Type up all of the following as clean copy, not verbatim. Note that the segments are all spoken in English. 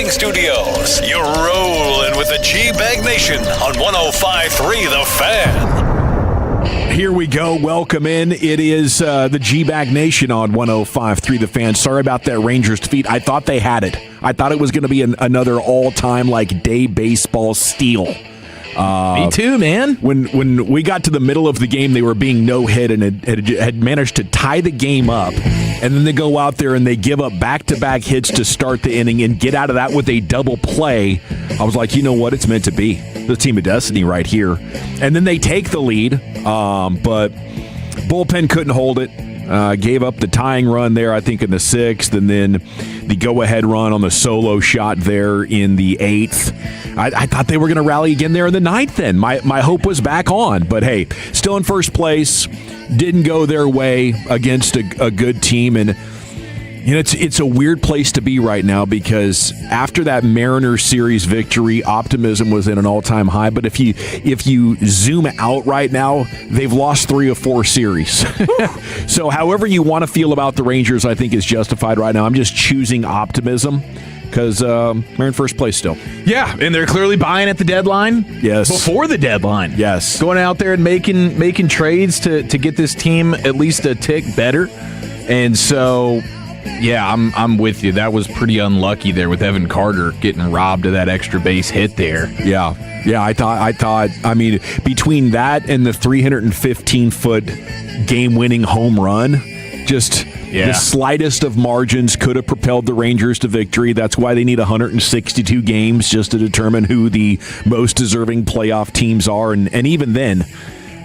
Broadcasting Studios. You're rolling with the G-Bag Nation on 105.3 The Fan. Here we go. Welcome in. It is the G-Bag Nation on 105.3 The Fan. Sorry about that Rangers defeat. I thought they had it. I thought it was going to be another all-time day baseball steal. Me too, man. When we got to the middle of the game, they were being no-hit and had managed to tie the game up. And then they go out there and they give up back-to-back hits to start the inning and get out of that with a double play. I was like, you know what? It's meant to be. The team of destiny right here. And then they take the lead, but bullpen couldn't hold it. Gave up the tying run there, I think, in the sixth, and then the go-ahead run on the solo shot there in the eighth. I thought they were going to rally again there in the ninth then. My hope was back on. But, hey, still in first place. Didn't go their way against a good team. And, you know, it's a weird place to be right now because after that Mariners series victory, optimism was at an all-time high. But if you zoom out right now, they've lost 3 of 4 series. So however you want to feel about the Rangers, I think is justified right now. I'm just choosing optimism because we're in first place still. Yeah, and they're clearly buying at the deadline. Yes. Before the deadline. Yes. Going out there and making trades to get this team at least a tick better. And so, yeah, I'm with you. That was pretty unlucky there with Evan Carter getting robbed of that extra base hit there. Yeah. Yeah, I thought, between that and the 315-foot game-winning home run, just the slightest of margins could have propelled the Rangers to victory. That's why they need 162 games just to determine who the most deserving playoff teams are. And even then,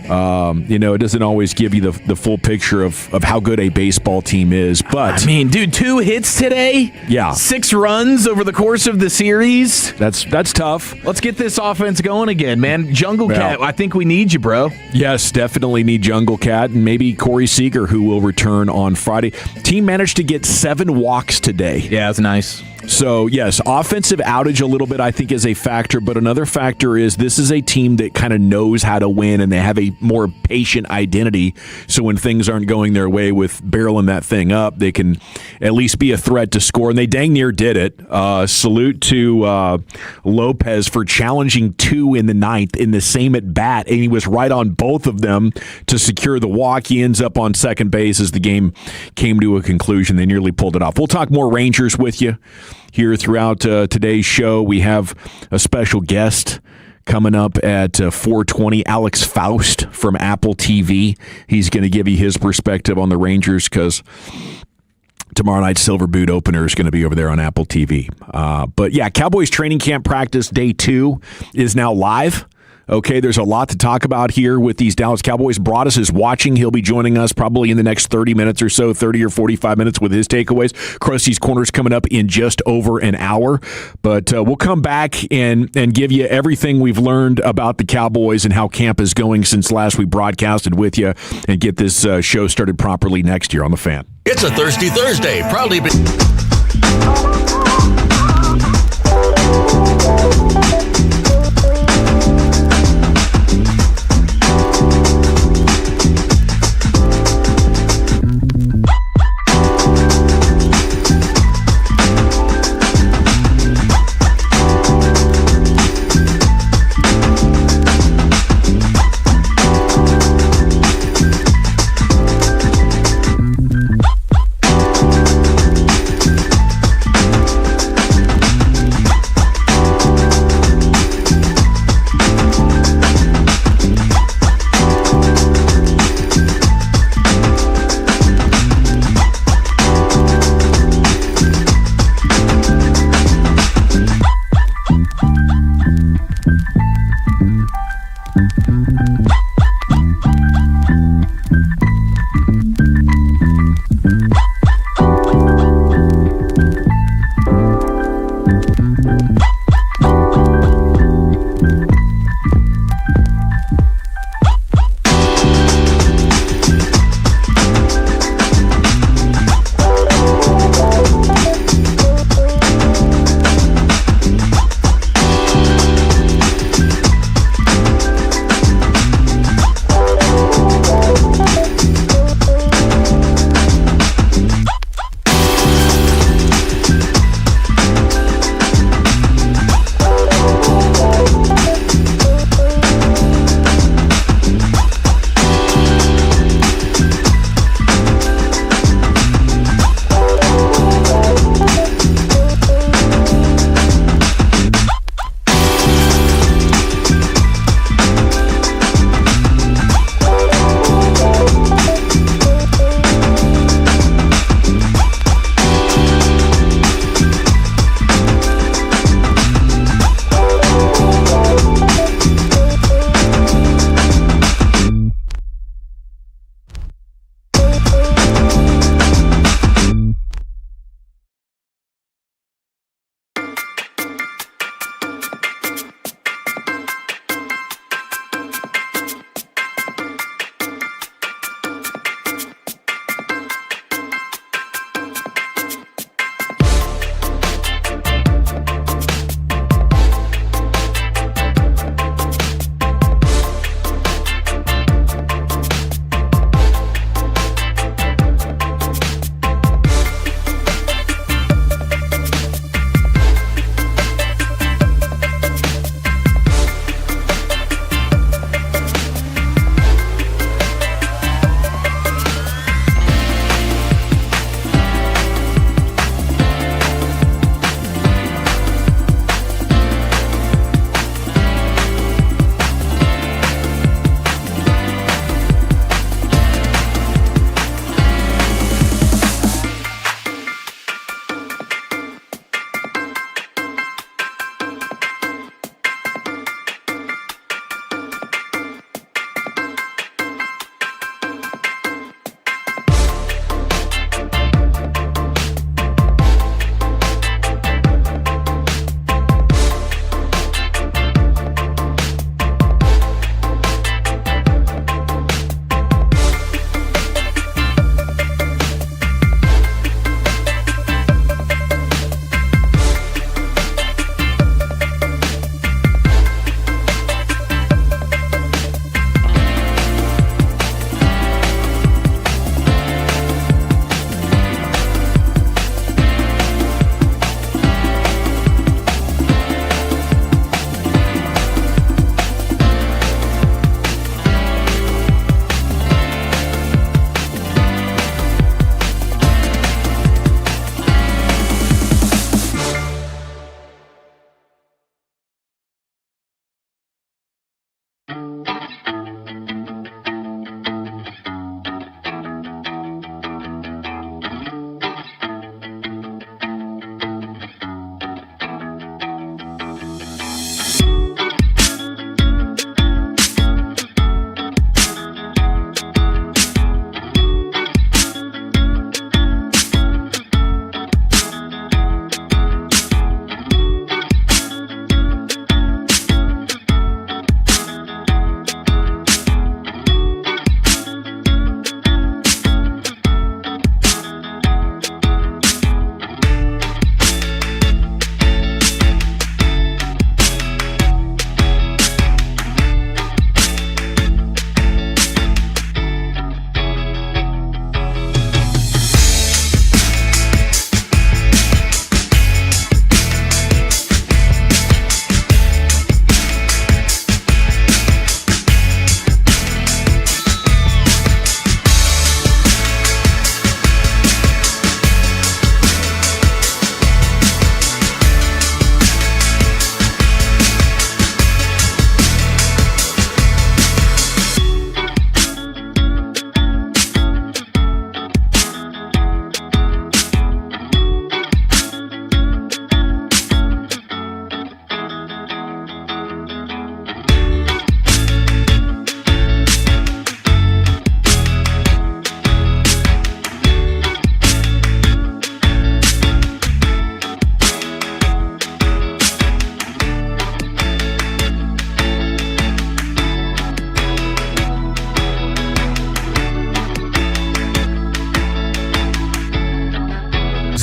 it doesn't always give you the full picture of how good a baseball team is. But I mean, dude, 2 hits today? Yeah. 6 runs over the course of the series? That's tough. Let's get this offense going again, man. Jungle Cat, I think we need you, bro. Yes, definitely need Jungle Cat and maybe Corey Seager, who will return on Friday. Team managed to get 7 walks today. Yeah, that's nice. So, yes, offensive outage a little bit, I think, is a factor. But another factor is this is a team that kind of knows how to win, and they have a more patient identity. So when things aren't going their way with barreling that thing up, they can at least be a threat to score. And they dang near did it. Salute to Lopez for challenging 2 in the ninth in the same at-bat, and he was right on both of them to secure the walk. He ends up on second base as the game came to a conclusion. They nearly pulled it off. We'll talk more Rangers with you here throughout today's show. We have a special guest coming up at 4:20, Alex Faust from Apple TV. He's going to give you his perspective on the Rangers because tomorrow night's Silver Boot opener is going to be over there on Apple TV. But yeah, Cowboys training camp practice day 2 is now live. Okay, there's a lot to talk about here with these Dallas Cowboys. Broadus is watching. He'll be joining us probably in the next 30 minutes or so, 30 or 45 minutes with his takeaways. Krusty's Corner's coming up in just over an hour. But we'll come back and give you everything we've learned about the Cowboys and how camp is going since last we broadcasted with you and get this show started properly next year on The Fan. It's a Thirsty Thursday, proudly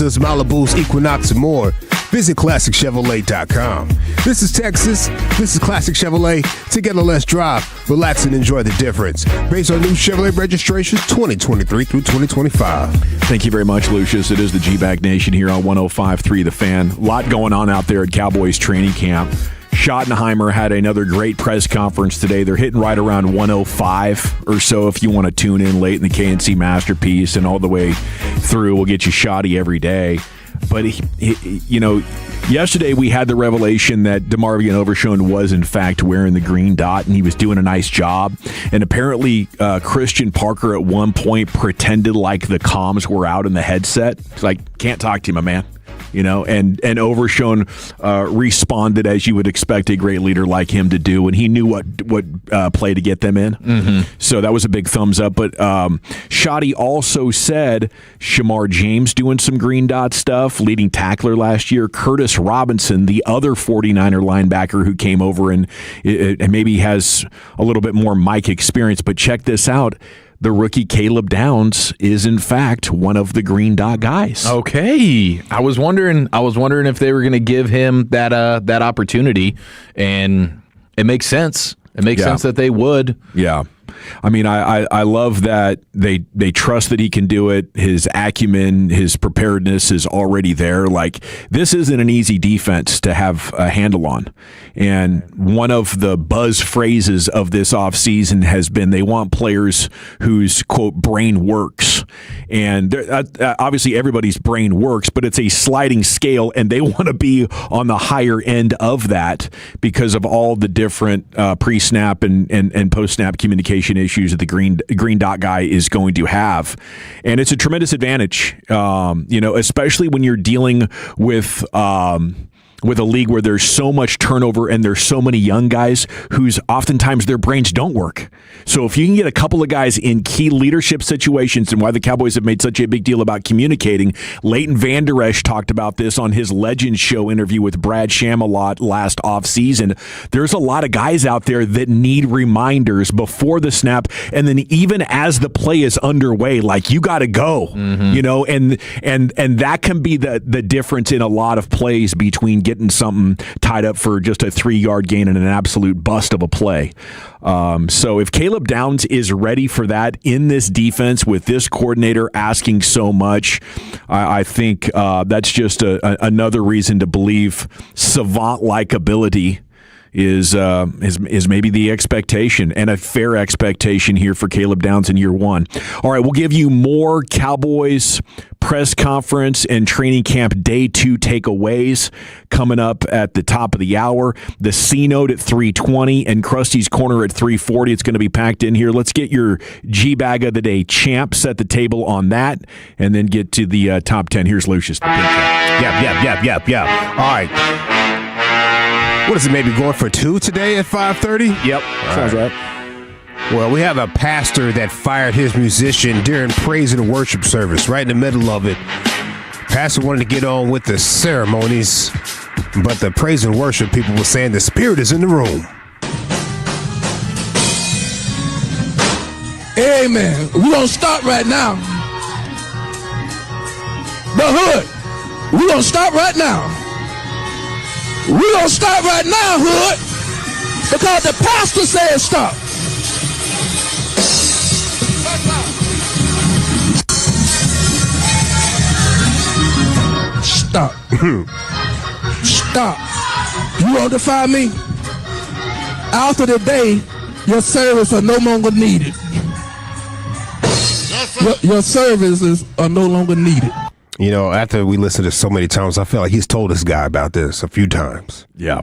Mazdas, Malibus, Equinox, and more. Visit ClassicChevrolet.com. This is Texas. This is Classic Chevrolet. Together, let's drive, relax, and enjoy the difference. Based on new Chevrolet registrations 2023 through 2025. Thank you very much, Lucius. It is the G-Bag Nation here on 105.3 The Fan. A lot going on out there at Cowboys training camp. Schottenheimer had another great press conference today. They're hitting right around 105 or so if you want to tune in late in the KNC Masterpiece and all the way through. We'll get you Shotty every day. But, yesterday we had the revelation that DeMarvion Overshown was, in fact, wearing the green dot, and he was doing a nice job. And apparently Christian Parker at one point pretended like the comms were out in the headset. It's like, can't talk to you, my man. And Overshown responded as you would expect a great leader like him to do, and he knew what play to get them in. Mm-hmm. So that was a big thumbs up. But Shotty also said Shamar James doing some green dot stuff, leading tackler last year. Curtis Robinson, the other 49er linebacker who came over and maybe has a little bit more mic experience. But check this out. The rookie Caleb Downs is, in fact, one of the green dot guys. Okay, I was wondering if they were going to give him that opportunity, and it makes sense. It makes sense that they would. Yeah. I mean, I love that they trust that he can do it. His acumen, his preparedness is already there. Like, this isn't an easy defense to have a handle on. And one of the buzz phrases of this offseason has been they want players whose, quote, brain works. And obviously everybody's brain works, but it's a sliding scale, and they want to be on the higher end of that because of all the different pre-snap and post-snap communication issues that the green dot guy is going to have. And it's a tremendous advantage, especially when you're dealing with a league where there's so much turnover and there's so many young guys whose oftentimes their brains don't work. So if you can get a couple of guys in key leadership situations, and why the Cowboys have made such a big deal about communicating, Leighton Vander Esch talked about this on his Legends Show interview with Brad Shamalot last offseason. There's a lot of guys out there that need reminders before the snap, and then even as the play is underway, like, you got to go, and that can be the difference in a lot of plays between getting something tied up for just a 3-yard gain and an absolute bust of a play. So if Caleb Downs is ready for that in this defense with this coordinator asking so much, I think that's just another reason to believe savant-like ability is maybe the expectation, and a fair expectation here for Caleb Downs in year one. All right, we'll give you more Cowboys press conference and training camp day 2 takeaways coming up at the top of the hour. The C-Note at 3:20 and Krusty's Corner at 3:40. It's going to be packed in here. Let's get your G-Bag of the Day champ, set the table on that, and then get to the top 10. Here's Lucius. Yeah. All right. What is it, maybe going for 2 today at 5:30? Yep. Sounds right. Well, we have a pastor that fired his musician during praise and worship service, right in the middle of it. Pastor wanted to get on with the ceremonies, but the praise and worship people were saying the Spirit is in the room. Amen. We're going to start right now. The hood, we're going to start right now. We're going to start right now, hood, because the pastor said stop. Stop. Stop. You want to defy me? After the day, your service are no longer needed. Your services are no longer needed. You know, after we listened to so many times, I feel like he's told this guy about this a few times. Yeah.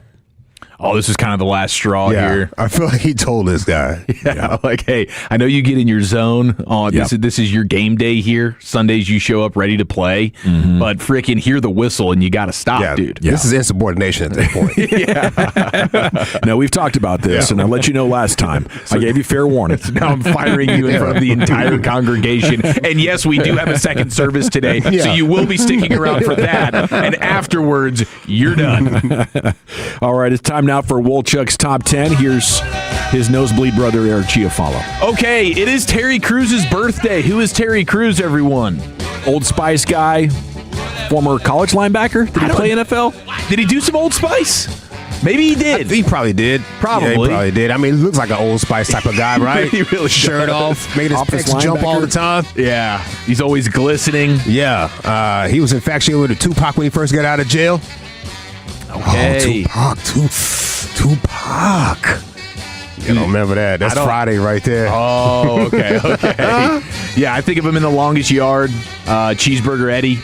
Oh, this is kind of the last straw here. I feel like he told this guy. Yeah, like, hey, I know you get in your zone. This is your game day here. Sundays you show up ready to play, but freaking hear the whistle and you got to stop, dude. This is insubordination at this point. No, we've talked about this, and I let you know last time. I gave you fair warning. So now I'm firing you in front of the entire congregation. And yes, we do have a second service today, so you will be sticking around for that. And afterwards, you're done. All right, it's time now for Walchuk's Top 10. Here's his nosebleed brother, Eric Chiafalo. Okay, it is Terry Cruz's birthday. Who is Terry Cruz, everyone? Old Spice guy, former college linebacker? Did he play NFL? Did he do some Old Spice? Maybe he did. He probably did. Probably. Yeah, he probably did. I mean, he looks like an Old Spice type of guy, right? He really Shirt does. off, making his Office pecs jump all the linebacker. time. Yeah. He's always glistening. Yeah. He was infatuated with Tupac when he first got out of jail. Okay. Oh, Tupac. You don't remember that. That's Friday right there. Oh, okay. Yeah, I think of him in The Longest Yard, Cheeseburger Eddie.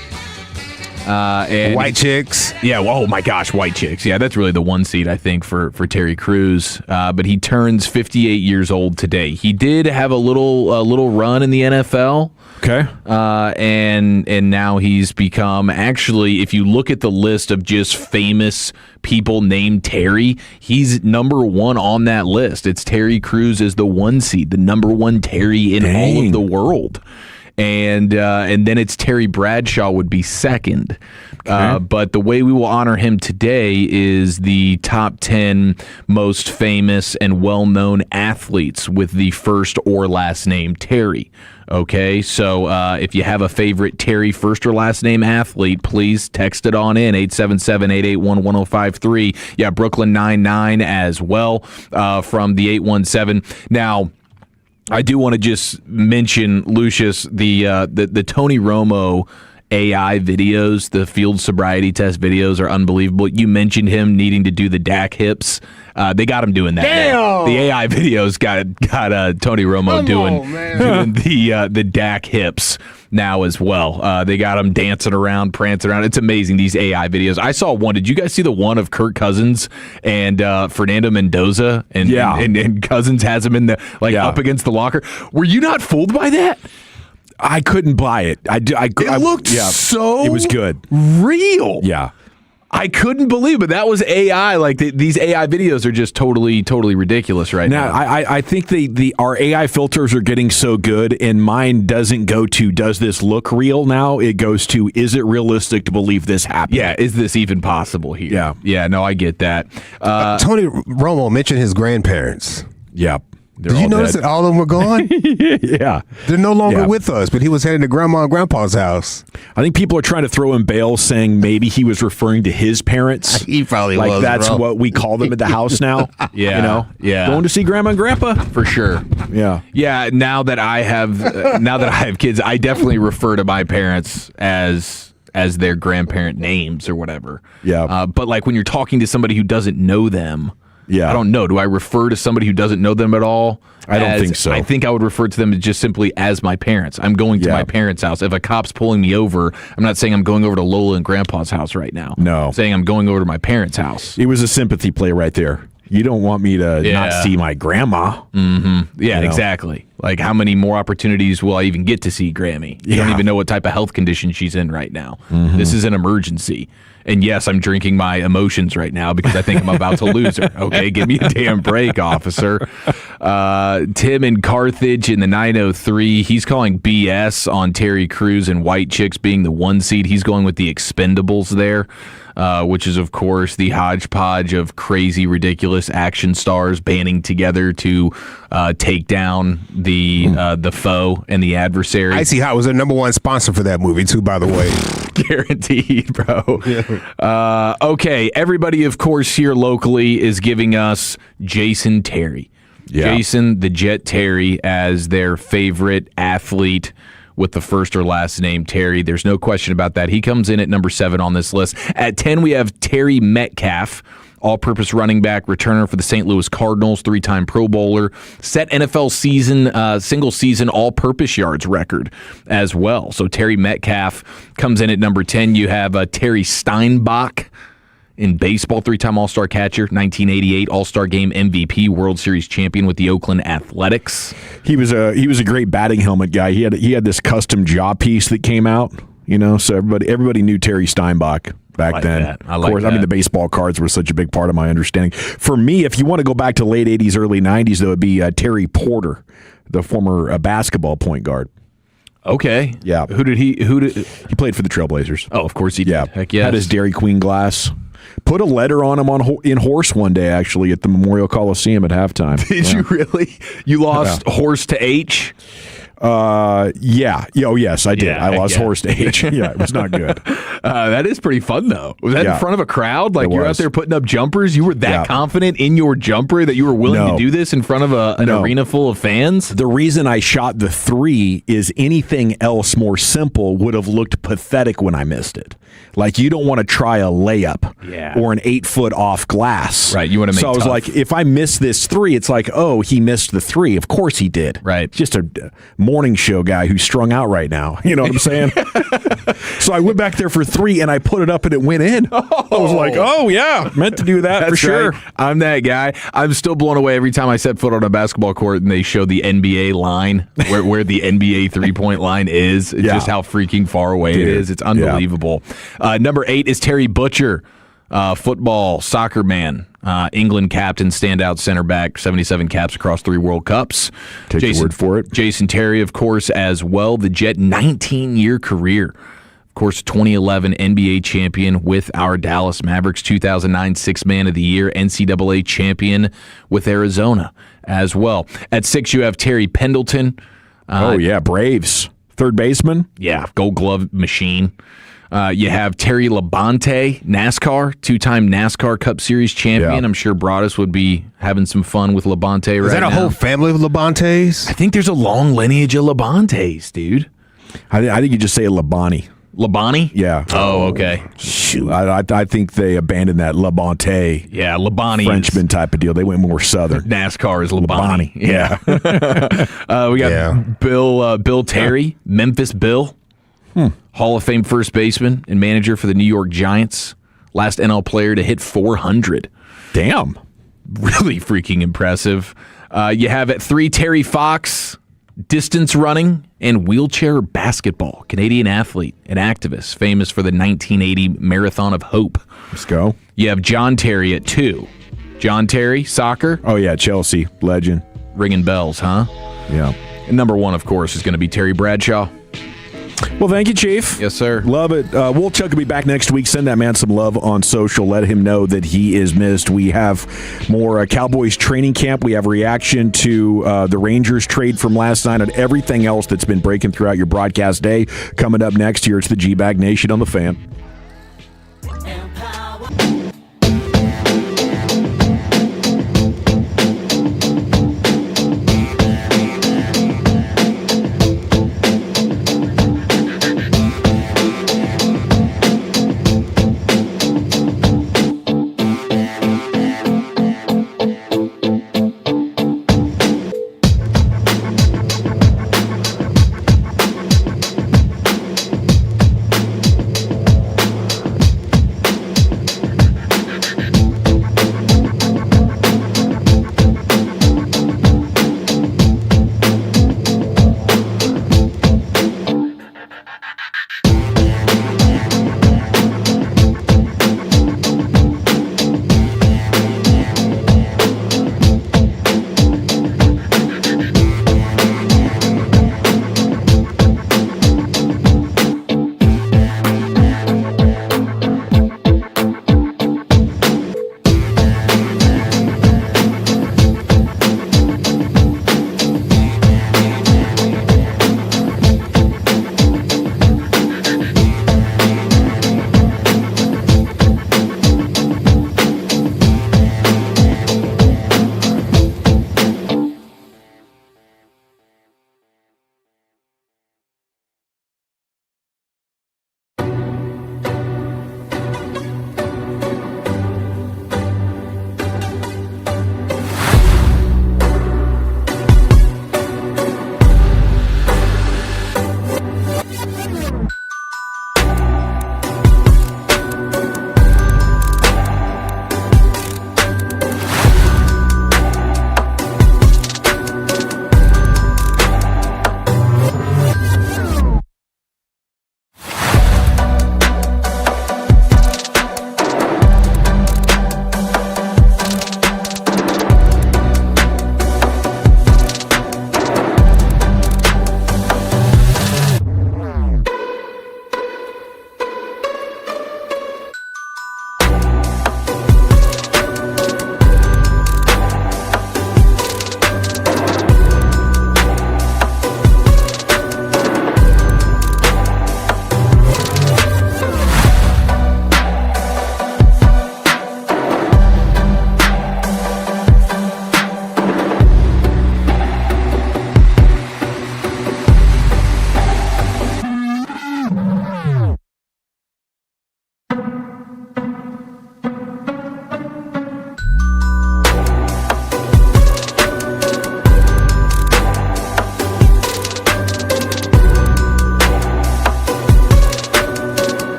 And White Chicks. Yeah, oh my gosh, White Chicks. Yeah, that's really the one seed, I think, for Terry Crews. But he turns 58 years old today. He did have a little run in the NFL. Okay. And now he's become, actually, if you look at the list of just famous people named Terry, he's number one on that list. It's Terry Crews is the one seed, the number one Terry in all of the world. And then it's Terry Bradshaw would be second. Okay. But the way we will honor him today is the top 10 most famous and well-known athletes with the first or last name Terry. Okay, so if you have a favorite Terry first or last name athlete, please text it on in, 877-881-1053. Yeah, Brooklyn 99 as well from the 817. Now, I do want to just mention, Lucius, the Tony Romo AI videos, the field sobriety test videos are unbelievable. You mentioned him needing to do the DAC hips. They got him doing that. Damn! The AI videos got Tony Romo doing the DAC hips now as well. They got him dancing around, prancing around. It's amazing, these AI videos. I saw one. Did you guys see the one of Kirk Cousins and Fernando Mendoza? And Cousins has him in the up against the locker. Were you not fooled by that? I couldn't buy it. It looked so It was good. Real. Yeah. I couldn't believe it. That was AI. Like these AI videos are just totally ridiculous right now. I think our AI filters are getting so good, and mine doesn't go to does this look real now? It goes to is it realistic to believe this happened? Yeah, is this even possible here? Yeah. Yeah, no, I get that. Tony Romo mentioned his grandparents. Yeah. Did you notice that all of them were gone? Yeah. They're no longer with us, but he was heading to Grandma and Grandpa's house. I think people are trying to throw in bail saying maybe he was referring to his parents. He probably was. Like that's bro. what we call them at the house now. Yeah. You know? Yeah. Going to see Grandma and Grandpa? For sure. Yeah. Yeah, now that I have kids, I definitely refer to my parents as their grandparent names or whatever. Yeah. But like when you're talking to somebody who doesn't know them, yeah. I don't know. Do I refer to somebody who doesn't know them at all? I don't think so. I think I would refer to them just simply as my parents. I'm going to my parents' house. If a cop's pulling me over, I'm not saying I'm going over to Lola and Grandpa's house right now. No. I'm saying I'm going over to my parents' house. It was a sympathy play right there. You don't want me to not see my grandma. Mm-hmm. Yeah, you know? exactly. Like, how many more opportunities will I even get to see Grammy? You don't even know what type of health condition she's in right now. Mm-hmm. This is an emergency. And yes, I'm drinking my emotions right now because I think I'm about to lose her. Okay, give me a damn break, officer. Tim in Carthage in the 903, he's calling BS on Terry Crews and White Chicks being the one seed. He's going with the Expendables there, which is, of course, the hodgepodge of crazy, ridiculous action stars banding together to take down the foe and the adversary. Icy Hot was their number one sponsor for that movie, too, by the way. Guaranteed, bro. Yeah. Okay, everybody, of course, here locally is giving us Jason Terry. Yeah. Jason the Jet Terry as their favorite athlete with the first or last name Terry. There's no question about that. He comes in at number 7 on this list. At 10, we have Terry Metcalf, all-purpose running back, returner for the St. Louis Cardinals, 3-time Pro Bowler, set NFL season, single-season all-purpose yards record as well. So Terry Metcalf comes in at number 10. You have Terry Steinbach in baseball, 3-time All-Star catcher, 1988 All-Star Game MVP, World Series champion with the Oakland Athletics. He was a great batting helmet guy. He had this custom jaw piece that came out, you know, so everybody knew Terry Steinbach back then. I like that. I mean, the baseball cards were such a big part of my understanding. For me, if you want to go back to late 80s, early 90s, though, it would be Terry Porter, the former basketball point guard. Okay. Yeah. He played for the Trailblazers. Oh, of course he did. Yeah. Heck yes. Had his Dairy Queen glass. Put a letter on him in horse one day, actually, at the Memorial Coliseum at halftime. Did you really? You lost horse to H? Yeah. Oh, yes, I did. Yeah, I lost horse to H. Yeah, it was not good. That is pretty fun, though. Was that in front of a crowd? Like, you're out there putting up jumpers? You were that confident in your jumper that you were willing to do this in front of an arena full of fans? The reason I shot the 3 is anything else more simple would have looked pathetic when I missed it. Like, you don't want to try a layup or an 8-foot off glass. Right, you want to make So I was like, if I miss this 3, it's like, oh, he missed the 3. Of course he did. Right. Just a morning show guy who's strung out right now. You know what I'm saying? So I went back there for 3, and I put it up, and it went in. I was like, oh, yeah, meant to do that for sure. Right. I'm that guy. I'm still blown away every time I set foot on a basketball court and they show the NBA line, where the NBA three-point line is. It's just how freaking far away it is. It's unbelievable. Number 8 is Terry Butcher, football, soccer man, England captain, standout center back, 77 caps across 3 World Cups. Take your word for it. Jason Terry, of course, as well. The Jet, 19-year career. Of course, 2011 NBA champion with our Dallas Mavericks, 2009 Sixth Man of the Year, NCAA champion with Arizona as well. At 6, you have Terry Pendleton. Braves. Third baseman? Yeah, Gold Glove machine. You have Terry Labonte, NASCAR, 2-time NASCAR Cup Series champion. Yeah. I'm sure Broadus would be having some fun with Labonte right now. Is that a whole family of Labontes? I think there's a long lineage of Labontes, dude. I think you just say Labani. Labonte? Yeah. Oh, okay. Shoot. I think they abandoned that Labonte. Yeah, Labonte. Frenchman type of deal. They went more southern. NASCAR is Labonte. Yeah. We got Bill Terry, Memphis Bill. Hall of Fame first baseman and manager for the New York Giants. Last NL player to hit 400. Damn. Really freaking impressive. You have at 3 Terry Fox, distance running and wheelchair basketball. Canadian athlete and activist, famous for the 1980 Marathon of Hope. Let's go. You have John Terry at 2. John Terry, soccer. Oh, yeah, Chelsea. Legend. Ringing bells, huh? Yeah. And number 1, of course, is going to be Terry Bradshaw. Well, thank you, Chief. Yes, sir. Love it. Walchuk will be back next week. Send that man some love on social. Let him know that he is missed. We have more Cowboys training camp. We have reaction to the Rangers trade from last night and everything else that's been breaking throughout your broadcast day. Coming up next here, it's the G-Bag Nation on the Fan.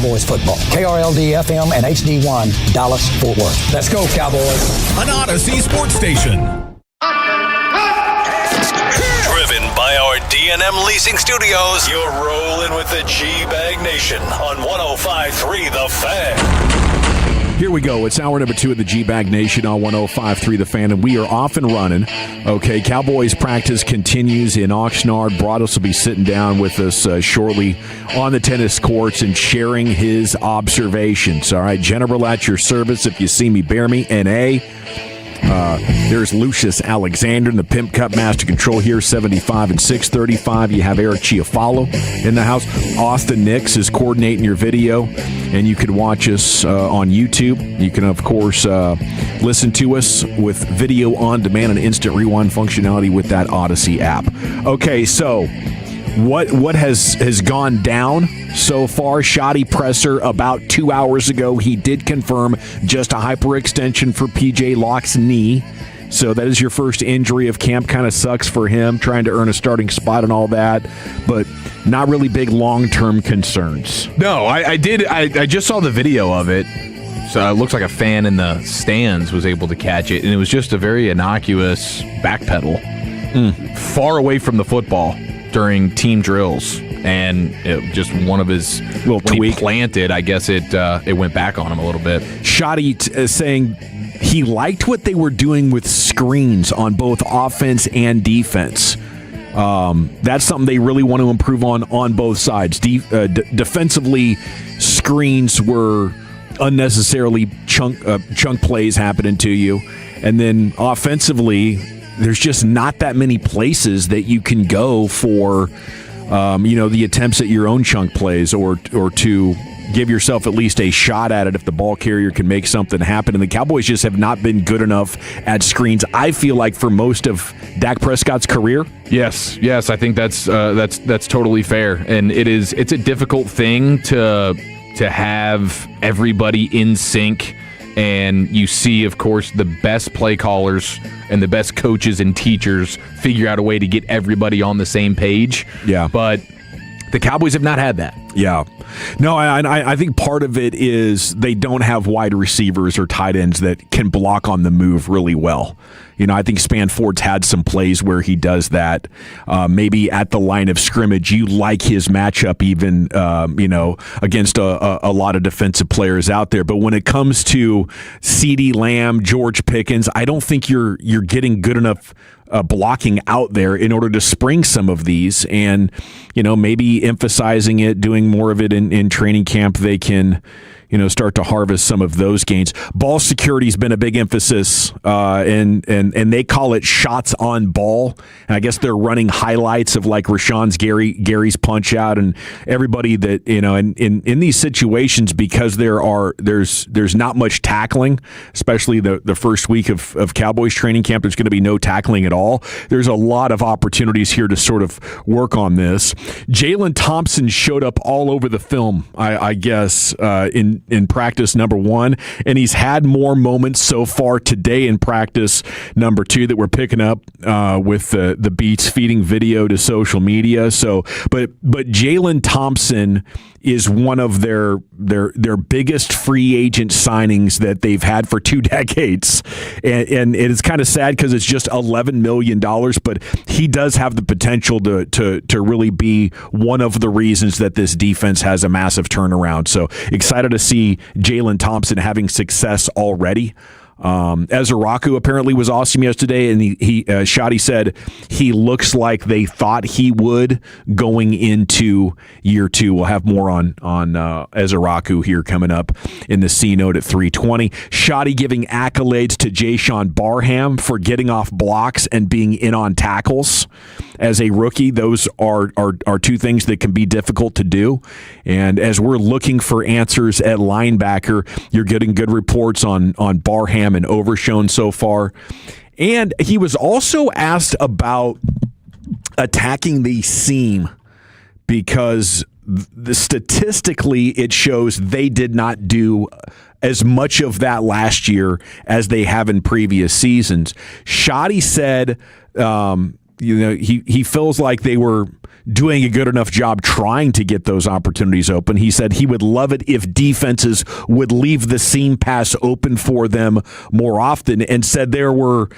Cowboys football. KRLD-FM and HD1, Dallas-Fort Worth. Let's go, Cowboys. An Odyssey sports station. Driven by our D&M Leasing Studios, you're rolling with the G-Bag Nation on 105.3 The Fan. Here we go. It's hour number 2 of the G-Bag Nation on 105.3 The Fan, and we are off and running. Okay, Cowboys practice continues in Oxnard. Broaddus will be sitting down with us shortly on the tennis courts and sharing his observations. All right, General at your service. If you see me, bear me, N.A. There's Lucius Alexander in the Pimp Cup Master Control here, 75 and 635. You have Eric Chiafalo in the house. Austin Nix is coordinating your video, and you can watch us on YouTube. You can, of course, listen to us with video on demand and instant rewind functionality with that Odyssey app. Okay, so what has gone down so far? Shoddy presser about 2 hours ago. He did confirm just a hyperextension for PJ Locke's knee. So that is your first injury of camp. Kind of sucks for him, trying to earn a starting spot and all that, but not really big long-term concerns. No, I did. I just saw the video of it. So it looks like a fan in the stands was able to catch it, and it was just a very innocuous backpedal, far away from the football during team drills, and just one of his little tweak. He planted, I guess it went back on him a little bit. Shoddy saying he liked what they were doing with screens on both offense and defense. That's something they really want to improve on both sides. Defensively, screens were unnecessarily chunk plays happening to you, and then offensively, there's just not that many places that you can go for, the attempts at your own chunk plays or to give yourself at least a shot at it if the ball carrier can make something happen. And the Cowboys just have not been good enough at screens, I feel like, for most of Dak Prescott's career. Yes, I think that's totally fair, and it's a difficult thing to have everybody in sync. And you see, of course, the best play callers and the best coaches and teachers figure out a way to get everybody on the same page. Yeah. But the Cowboys have not had that. Yeah. No, I think part of it is they don't have wide receivers or tight ends that can block on the move really well. I think Spanford's had some plays where he does that. Maybe at the line of scrimmage, you like his matchup even, against a lot of defensive players out there. But when it comes to CeeDee Lamb, George Pickens, I don't think you're getting good enough blocking out there in order to spring some of these. And, maybe emphasizing it, doing more of it in training camp, they can start to harvest some of those gains. Ball security has been a big emphasis, and they call it shots on ball. And I guess they're running highlights of like Gary's punch out and everybody that in these situations, because there's not much tackling, especially the first week of Cowboys training camp. There's going to be no tackling at all. There's a lot of opportunities here to sort of work on this. Jalen Thompson showed up all over the film, I guess, in practice number 1, and he's had more moments so far today in practice number 2 that we're picking up with the Beats feeding video to social media. So, but Jalen Thompson is one of their biggest free agent signings that they've had for 2 decades, and it's kind of sad because it's just $11 million, but he does have the potential to really be one of the reasons that this defense has a massive turnaround. So excited to see Jalen Thompson having success already. Ezra Raku apparently was awesome yesterday, and Shoddy said he looks like they thought he would going into year 2. We'll have more on Ezra Raku here coming up in the C note at 3:20. Shoddy giving accolades to Jayshawn Barham for getting off blocks and being in on tackles as a rookie. Those are 2 things that can be difficult to do. And as we're looking for answers at linebacker, you're getting good reports on Barham and Overshown so far. And he was also asked about attacking the seam because statistically it shows they did not do as much of that last year as they have in previous seasons. Shoddy said he feels like they were doing a good enough job trying to get those opportunities open. He said he would love it if defenses would leave the seam pass open for them more often, and said there were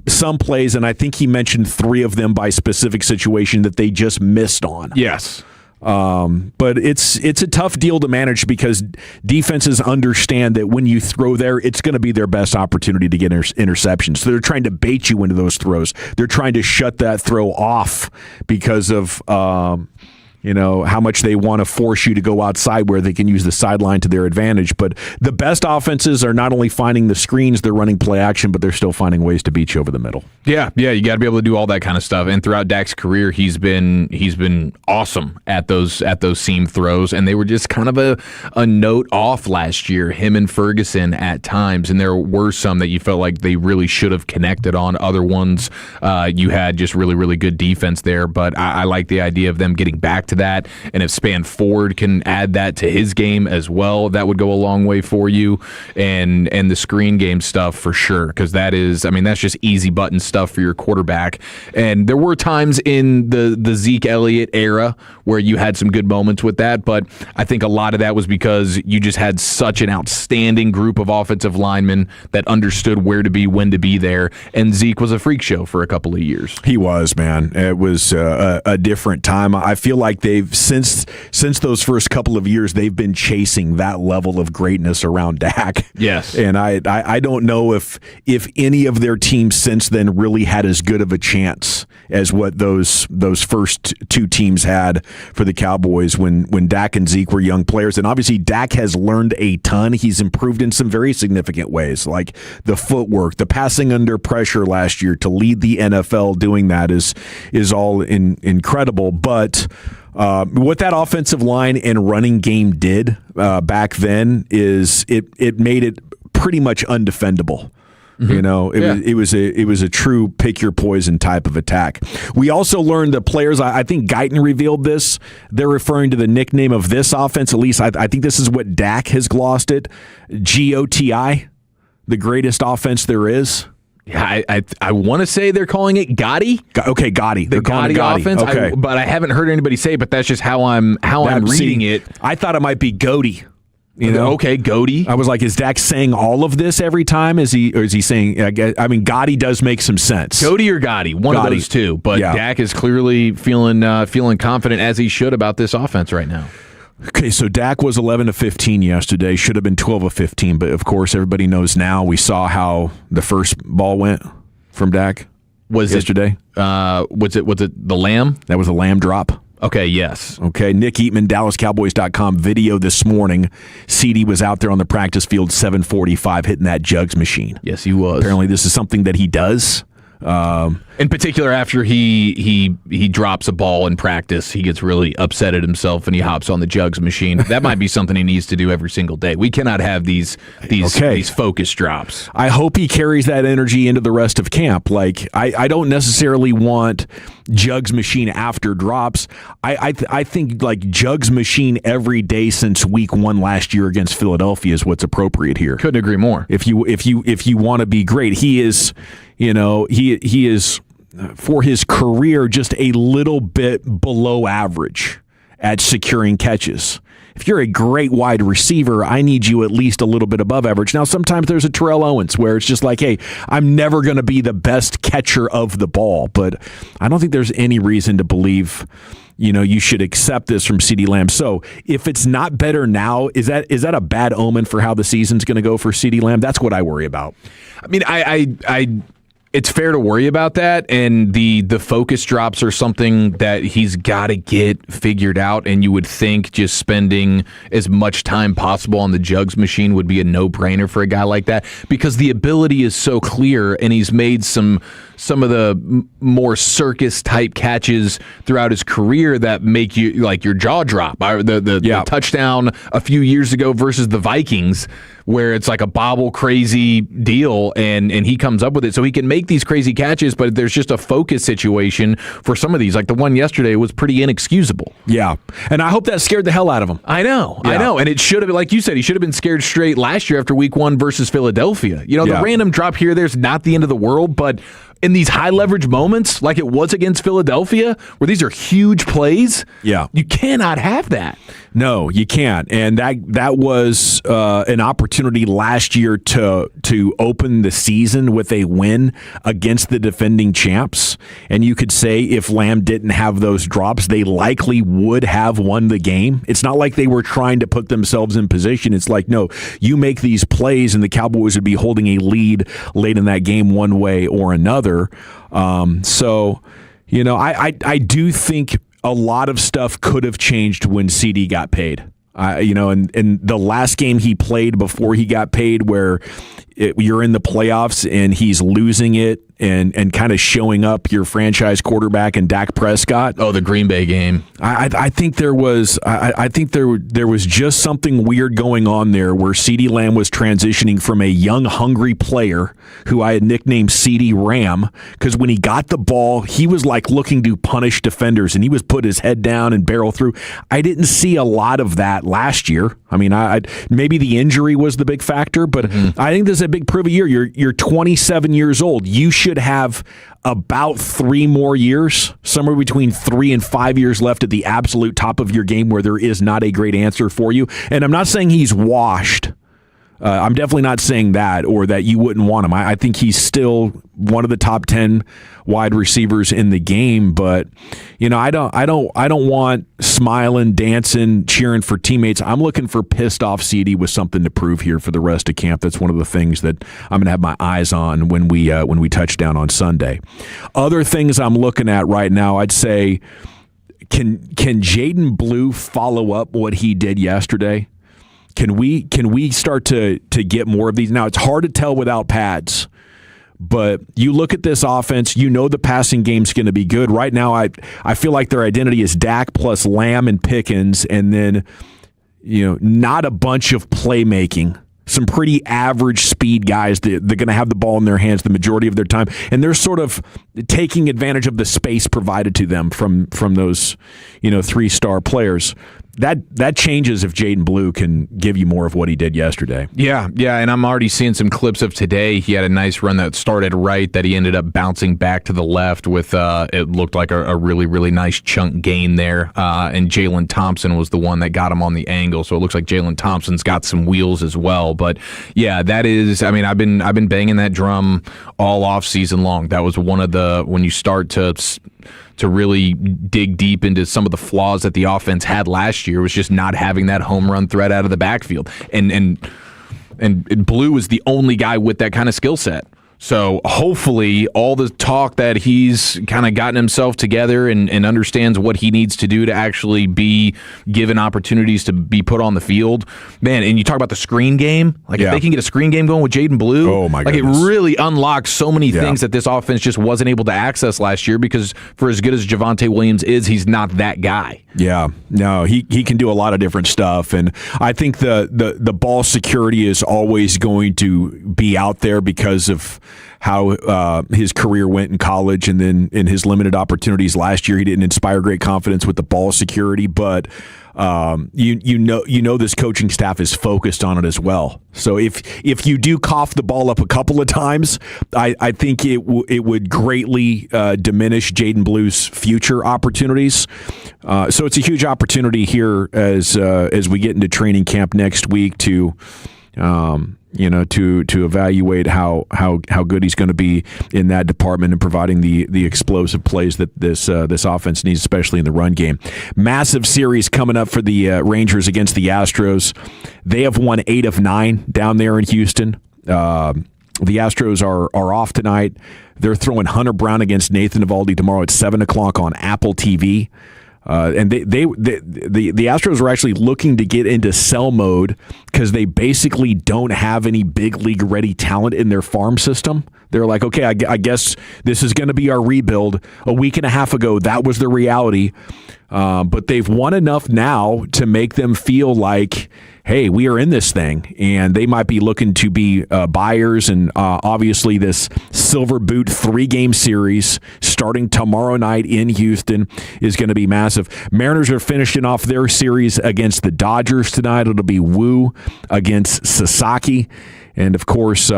some plays, and I think he mentioned 3 of them by specific situation that they just missed on. Yes. But it's a tough deal to manage because defenses understand that when you throw there, it's going to be their best opportunity to get interceptions. So they're trying to bait you into those throws. They're trying to shut that throw off because of how much they want to force you to go outside where they can use the sideline to their advantage. But the best offenses are not only finding the screens, they're running play action, but they're still finding ways to beat you over the middle. Yeah, you got to be able to do all that kind of stuff. And throughout Dak's career, he's been awesome at those seam throws, and they were just kind of a note off last year, him and Ferguson at times. And there were some that you felt like they really should have connected on. Other ones, you had just really, really good defense there. But I like the idea of them getting back to that, and if Span Ford can add that to his game as well, that would go a long way for you. And the screen game stuff for sure, because that's just easy button stuff for your quarterback. And there were times in the Zeke Elliott era where you had some good moments with that, but I think a lot of that was because you just had such an outstanding group of offensive linemen that understood where to be, when to be there, and Zeke was a freak show for a couple of years. He was, man. It was a different time. I feel like they've since those first couple of years, they've been chasing that level of greatness around Dak. Yes. And I don't know if any of their teams since then really had as good of a chance as what those first 2 teams had for the Cowboys when Dak and Zeke were young players. And obviously Dak has learned a ton. He's improved in some very significant ways, like the footwork, the passing under pressure last year to lead the NFL doing that is all incredible. But what that offensive line and running game did back then is it made it pretty much undefendable. Mm-hmm. It was a true pick your poison type of attack. We also learned that players, I think Guyton revealed this, they're referring to the nickname of this offense, at least I think this is what Dak has glossed it, GOTI, the greatest offense there is. Yeah, I want to say they're calling it Gotti. Okay, Gotti. The Gotti offense. Okay. But I haven't heard anybody say it, but that's just how I'm reading it. I thought it might be Goaty. Okay, Goaty. I was like, is Dak saying all of this every time? Is he saying? I mean, Gotti does make some sense. Goaty or Gotti, one of those two. But yeah. Dak is clearly feeling confident, as he should, about this offense right now. Okay, so Dak was 11 of 15 yesterday. Should have been 12 of 15, but of course, everybody knows now. We saw how the first ball went from Dak yesterday. Was it the Lamb? That was a Lamb drop. Okay, yes. Okay, Nick Eatman, DallasCowboys.com video this morning. CD was out there on the practice field, 7:45, hitting that jugs machine. Yes, he was. Apparently, this is something that he does. In particular, after he drops a ball in practice, he gets really upset at himself and he hops on the jugs machine. That might be something he needs to do every single day. We cannot have these focus drops. I hope he carries that energy into the rest of camp. Like I don't necessarily want jugs machine after drops. I think like jugs machine every day since week 1 last year against Philadelphia is what's appropriate here. Couldn't agree more. If you want to be great, he is. He is, for his career, just a little bit below average at securing catches. If you're a great wide receiver, I need you at least a little bit above average. Now, sometimes there's a Terrell Owens where it's just like, hey, I'm never going to be the best catcher of the ball, but I don't think there's any reason to believe you should accept this from CeeDee Lamb. So if it's not better now, is that a bad omen for how the season's going to go for CeeDee Lamb? That's what I worry about. I mean, it's fair to worry about that, and the focus drops are something that he's got to get figured out, and you would think just spending as much time possible on the jugs machine would be a no-brainer for a guy like that, because the ability is so clear, and he's made some of the more circus-type catches throughout his career that make you, like, your jaw drop. The touchdown a few years ago versus the Vikings, where it's like a bobble crazy deal, and he comes up with it. So he can make these crazy catches, but there's just a focus situation for some of these. Like the one yesterday was pretty inexcusable. Yeah, and I hope that scared the hell out of him. I know. And it should have been, like you said, he should have been scared straight last year after week 1 versus Philadelphia. The random drop here, there's not the end of the world, but in these high leverage moments, like it was against Philadelphia, where these are huge plays. Yeah. You cannot have that. No, you can't. And that was an opportunity last year to open the season with a win against the defending champs. And you could say if Lamb didn't have those drops, they likely would have won the game. It's not like they were trying to put themselves in position. It's like, no, you make these plays and the Cowboys would be holding a lead late in that game one way or another. So, I do think a lot of stuff could have changed when CD got paid. And the last game he played before he got paid, where you're in the playoffs and he's losing it and kind of showing up your franchise quarterback and Dak Prescott. Oh, the Green Bay game. I think there was just something weird going on there where CeeDee Lamb was transitioning from a young, hungry player who I had nicknamed CeeDee Ram, because when he got the ball, he was like looking to punish defenders and he was put his head down and barrel through. I didn't see a lot of that last year. I mean, maybe the injury was the big factor, but I think this is a big prove a year. You're 27 years old. You should have about 3 more years, somewhere between 3 and 5 years left at the absolute top of your game where there is not a great answer for you. And I'm not saying he's washed. I'm definitely not saying that, or that you wouldn't want him. I think he's still one of the top 10 wide receivers in the game, but I don't want smiling, dancing, cheering for teammates. I'm looking for pissed off CD with something to prove here for the rest of camp. That's one of the things that I'm going to have my eyes on when we touch down on Sunday. Other things I'm looking at right now, I'd say, can Jaden Blue follow up what he did yesterday? Can we start to get more of these? Now, it's hard to tell without pads, but you look at this offense, the passing game's going to be good. Right now, I feel like their identity is Dak plus Lamb and Pickens, and then, not a bunch of playmaking. Some pretty average speed guys that they're going to have the ball in their hands the majority of their time, and they're sort of taking advantage of the space provided to them from those 3-star players. That changes if Jaden Blue can give you more of what he did yesterday. Yeah, and I'm already seeing some clips of today. He had a nice run that started right that he ended up bouncing back to the left with, it looked like a really, really nice chunk gain there. And Jalen Thompson was the one that got him on the angle, so it looks like Jalen Thompson's got some wheels as well. But yeah, that is, I mean, I've been banging that drum all off season long. That was one of the, when you start to really dig deep into some of the flaws that the offense had last year, was just not having that home run threat out of the backfield. And Blue is the only guy with that kind of skill set. So hopefully all the talk that he's kind of gotten himself together and understands what he needs to do to actually be given opportunities to be put on the field. Man, and you talk about the screen game. Like if they can get a screen game going with Jaden Blue, oh my goodness. It really unlocks so many things that this offense just wasn't able to access last year, because for as good as Javonte Williams is, he's not that guy. Yeah, no, he can do a lot of different stuff, and I think the ball security is always going to be out there because of how his career went in college, and then in his limited opportunities last year, he didn't inspire great confidence with the ball security. But this coaching staff is focused on it as well. So if you do cough the ball up a couple of times, I think it would greatly diminish Jaden Blue's future opportunities. So it's a huge opportunity here as we get into training camp next week to evaluate how good he's going to be in that department and providing the explosive plays that this offense needs, especially in the run game. Massive series coming up for the Rangers against the Astros. They have won 8 of 9 down there in Houston. The Astros are off tonight. They're throwing Hunter Brown against Nathan Eovaldi tomorrow at 7:00 on Apple TV. And the Astros are actually looking to get into sell mode because they basically don't have any big league ready talent in their farm system. They're like, okay, I guess this is going to be our rebuild. A week and a half ago, that was the reality. But they've won enough now to make them feel like, hey, we are in this thing, and they might be looking to be buyers. And obviously this Silver Boot 3-game series starting tomorrow night in Houston is going to be massive. Mariners are finishing off their series against the Dodgers tonight. It'll be Wu against Sasaki. And, of course,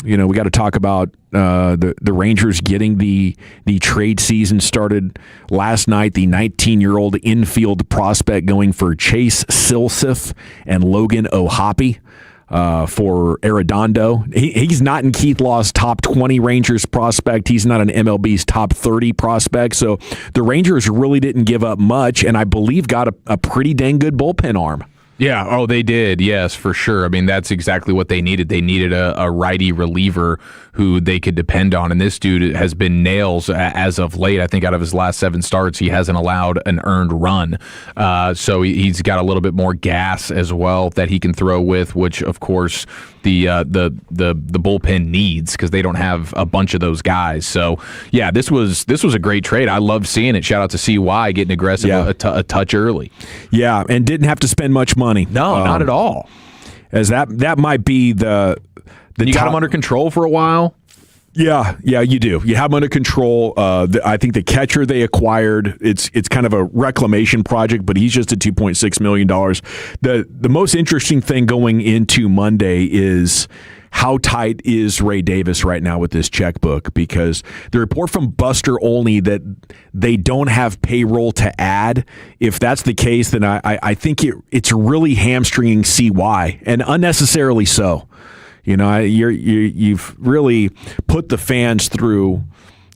we got to talk about the Rangers getting the trade season started last night. The 19-year-old infield prospect going for Chase Silseth and Logan O'Hoppe for Arredondo. He's not in Keith Law's top 20 Rangers prospect. He's not an MLB's top 30 prospect. So the Rangers really didn't give up much, and I believe got a pretty dang good bullpen arm. Yeah, oh, they did. Yes, for sure. I mean, that's exactly what they needed. They needed a righty reliever who they could depend on, and this dude has been nails as of late. I think out of his last 7 starts, he hasn't allowed an earned run. So he's got a little bit more gas as well that he can throw with, which, of course, the bullpen needs because they don't have a bunch of those guys. So, yeah, this was a great trade. I love seeing it. Shout out to CY getting aggressive a touch early. Yeah, and didn't have to spend much money. No, not at all. As that might be the you got him under control for a while. Yeah, you do. You have him under control. I think the catcher they acquired, it's kind of a reclamation project, but he's just at $2.6 million. The most interesting thing going into Monday is how tight is Ray Davis right now with this checkbook? Because the report from Buster Olney that they don't have payroll to add, if that's the case, then I think it's really hamstringing CY, and unnecessarily so. You've really put the fans through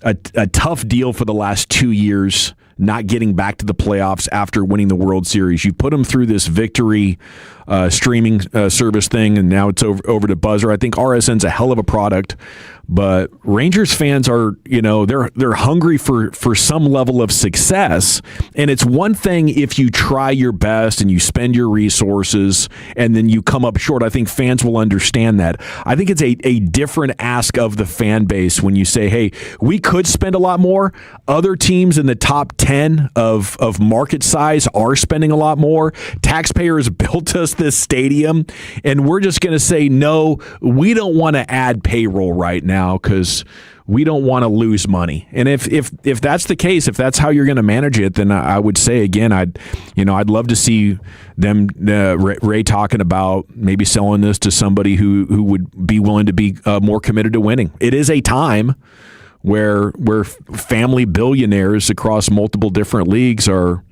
a tough deal for the last 2 years, not getting back to the playoffs after winning the World Series. You put them through this victory streaming service thing, and now it's over to Buzzer. I think RSN's a hell of a product, but Rangers fans are, they're hungry for some level of success. And it's one thing if you try your best and you spend your resources and then you come up short. I think fans will understand that. I think it's a different ask of the fan base when you say, hey, we could spend a lot more. Other teams in the top 10 of market size are spending a lot more. Taxpayers built us this stadium, and we're just going to say, no, we don't want to add payroll right now because we don't want to lose money. And if that's the case, if that's how you're going to manage it, then I would say again, I'd love to see them Ray talking about maybe selling this to somebody who would be willing to be more committed to winning. It is a time where family billionaires across multiple different leagues are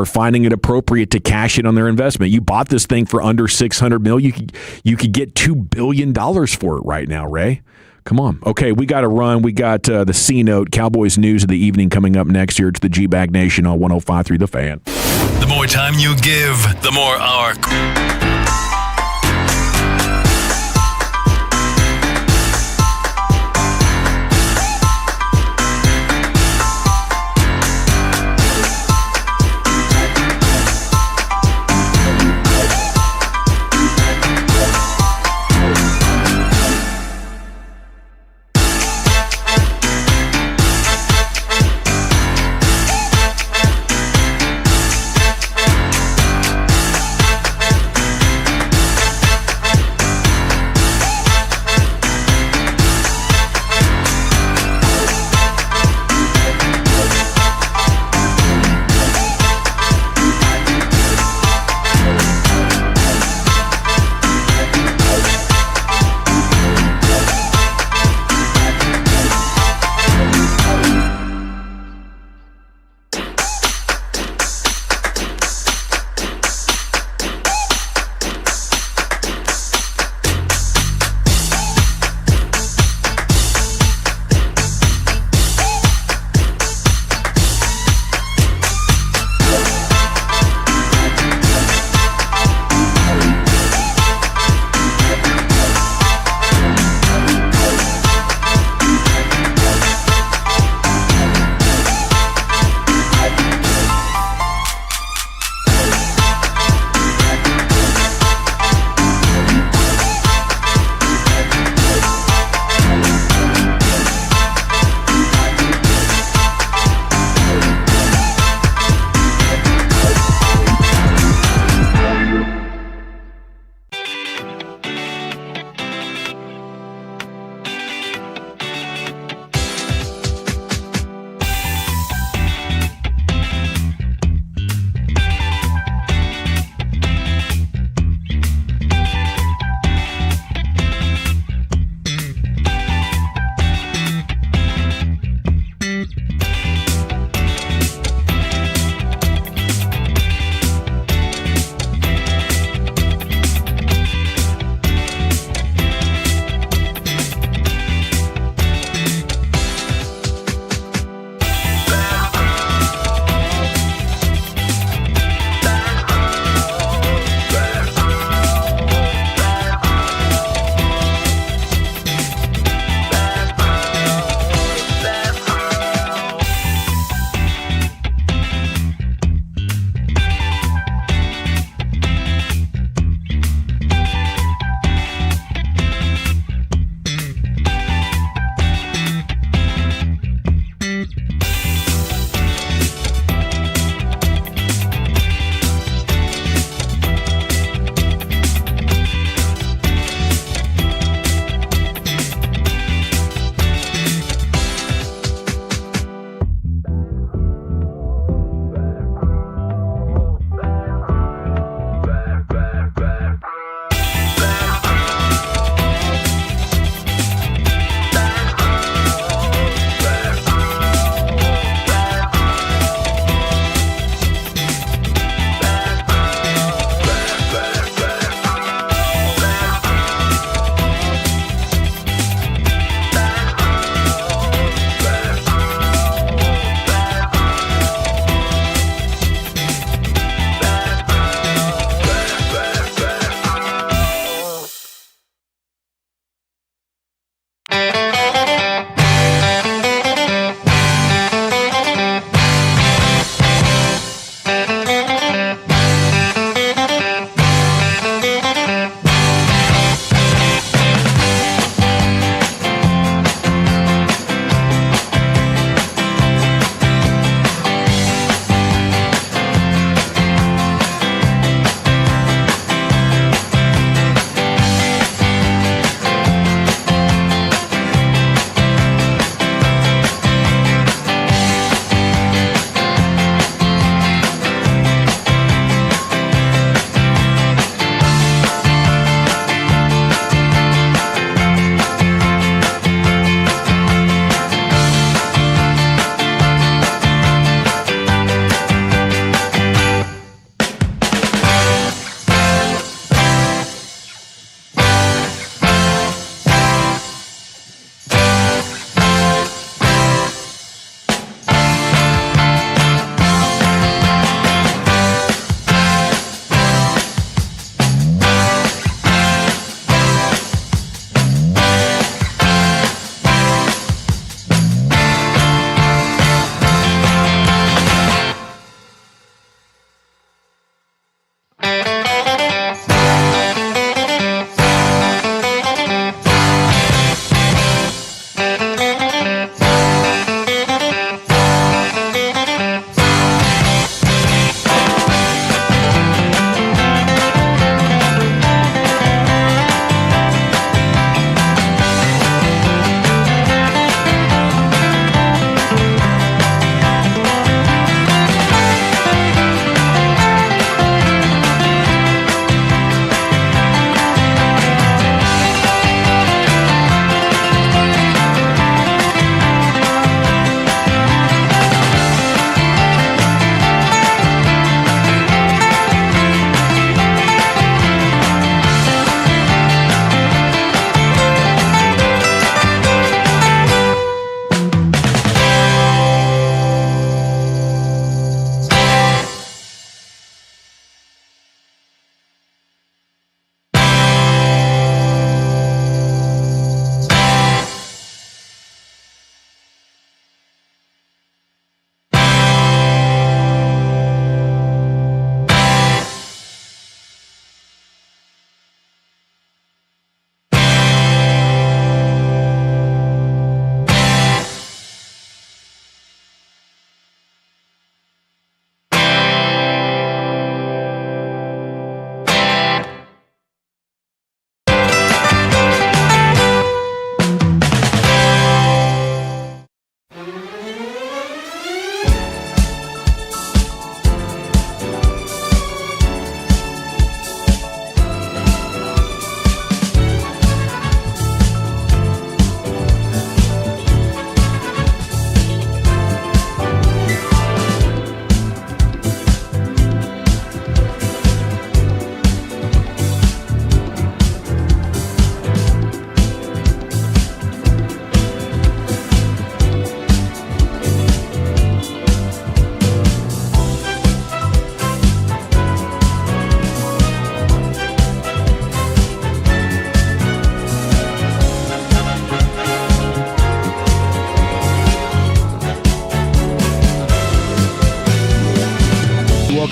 finding it appropriate to cash in on their investment. You bought this thing for under $600 million. You could get $2 billion for it right now, Ray. Come on. Okay, we got to run. We got the C-Note, Cowboys News of the Evening coming up next year. It's the G-Bag Nation on 105.3 The Fan. The more time you give, the more our...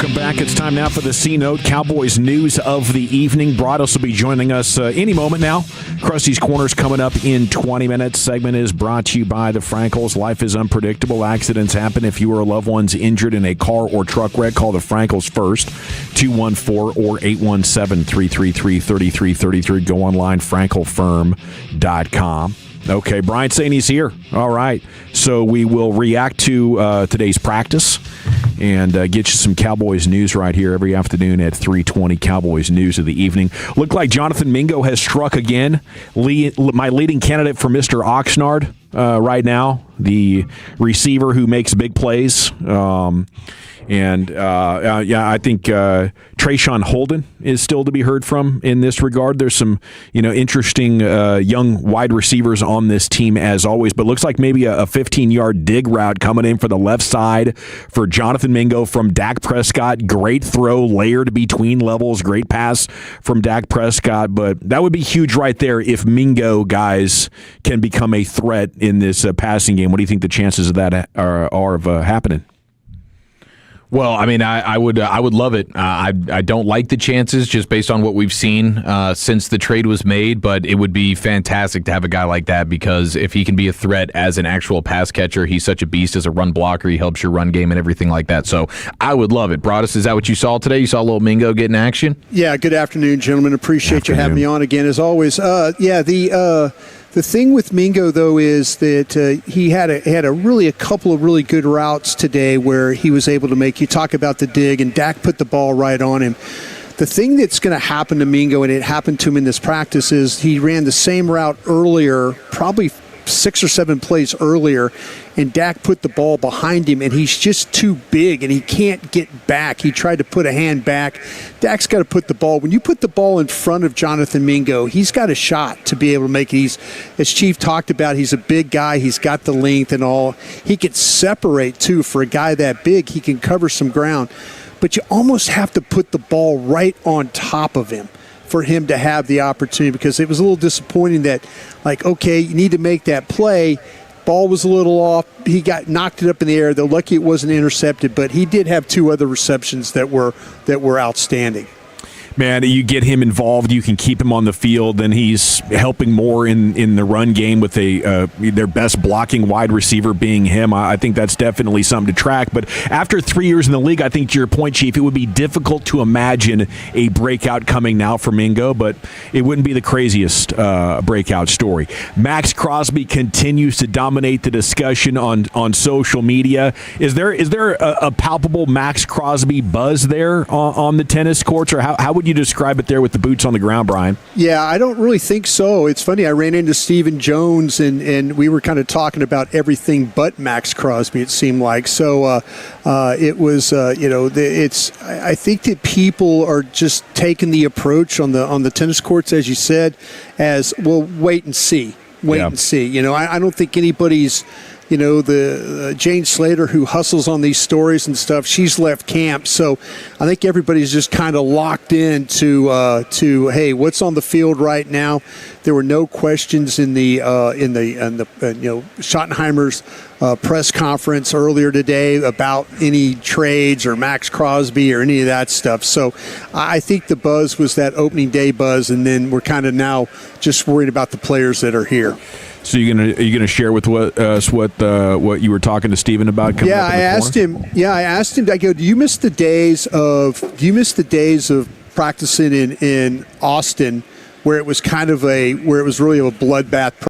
Welcome back. It's time now for the C-Note, Cowboys news of the evening. Broaddus will be joining us any moment now. Krusty's Corner's coming up in 20 minutes. Segment is brought to you by the Frankels. Life is unpredictable. Accidents happen. If you or a loved one's injured in a car or truck wreck, call the Frankels first, 214 or 817-333-3333. Go online, frankelfirm.com. Okay, Brian's saying he's here. All right. So we will react to today's practice and get you some Cowboys news right here every afternoon at 3:20. Cowboys news of the evening. Looked like Jonathan Mingo has struck again. My leading candidate for Mr. Oxnard right now, the receiver who makes big plays. I think Trayshawn Holden is still to be heard from in this regard. There's some, interesting young wide receivers on this team as always, but looks like maybe a 15-yard dig route coming in for the left side for Jonathan Mingo from Dak Prescott. Great throw layered between levels. Great pass from Dak Prescott, but that would be huge right there if Mingo guys can become a threat in this passing game. What do you think the chances of that are of happening? Well, I mean, I would love it. I don't like the chances just based on what we've seen since the trade was made, but it would be fantastic to have a guy like that because if he can be a threat as an actual pass catcher, he's such a beast as a run blocker. He helps your run game and everything like that. So I would love it. Broaddus, is that what you saw today? You saw little Mingo get in action? Yeah, good afternoon, gentlemen. Appreciate you having me on again as always. The thing with Mingo, though, is that he had a couple of really good routes today where he was able to make, you talk about the dig, and Dak put the ball right on him. The thing that's going to happen to Mingo, and it happened to him in this practice, is he ran the same route earlier, probably 6 or 7 plays earlier, and Dak put the ball behind him, and he's just too big, and he can't get back. He tried to put a hand back. Dak's got to put the ball. When you put the ball in front of Jonathan Mingo, he's got a shot to be able to make it. As Chief talked about, he's a big guy. He's got the length and all. He can separate, too, for a guy that big. He can cover some ground. But you almost have to put the ball right on top of him for him to have the opportunity, because it was a little disappointing that, you need to make that play. Ball was a little off. He got knocked it up in the air. They're lucky it wasn't intercepted, but he did have 2 other receptions that were outstanding. Man, you get him involved, you can keep him on the field, and he's helping more in the run game with their best blocking wide receiver being him. I think that's definitely something to track. But after 3 years in the league, I think to your point, Chief, it would be difficult to imagine a breakout coming now for Mingo, but it wouldn't be the craziest breakout story. Max Crosby continues to dominate the discussion on social media. Is there a palpable Max Crosby buzz there on the tennis courts, or how would you describe it there with the boots on the ground, Brian? Yeah, I don't really think so. It's funny. I ran into Stephen Jones, and we were kind of talking about everything but Max Crosby, it seemed like. So it was, I think that people are just taking the approach on the tennis courts, as you said, as, well, wait and see. And see. I don't think anybody's, the Jane Slater, who hustles on these stories and stuff, she's left camp. So I think everybody's just kind of locked in to hey, what's on the field right now? There were no questions in the Schottenheimer's press conference earlier today about any trades or Max Crosby or any of that stuff. So I think the buzz was that opening day buzz, and then we're kind of now just worried about the players that are here. So are you gonna share with us what you were talking to Steven about? Coming up in the corner? I asked him. I go, do you miss the days of practicing in Austin, where it was really a bloodbath